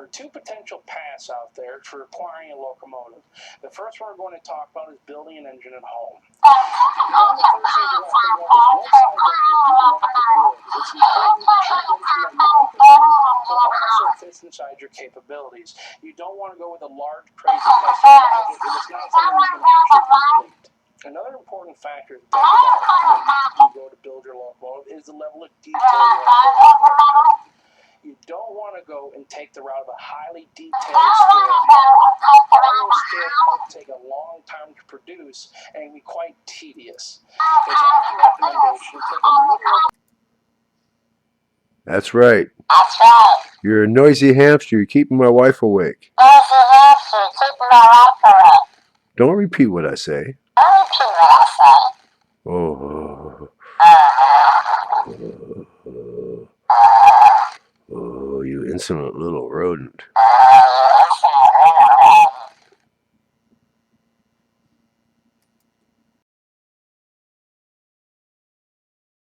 There are two potential paths out there for acquiring a locomotive. The first one we're going to talk about is building an engine at home. One of the first things you have to think about is what size engine do you want to build. It's important to choose an engine that you're interested in, but also fits inside your capabilities. You don't want to go with a large, crazy custom project if it's not something you can actually complete. Another important factor to think about when you go to build your locomotive is the level of detail you want to. You don't want to go and take the route of a highly detailed scale model. All those scale parts take a long time to produce and can be quite tedious. It's our recommendation to take a little. That's right. That's right. You're a noisy hamster. You're keeping my wife awake. Noisy hamster, keeping my wife awake. Don't repeat what I say. Don't repeat what I say. Oh, oh, you insolent little rodent.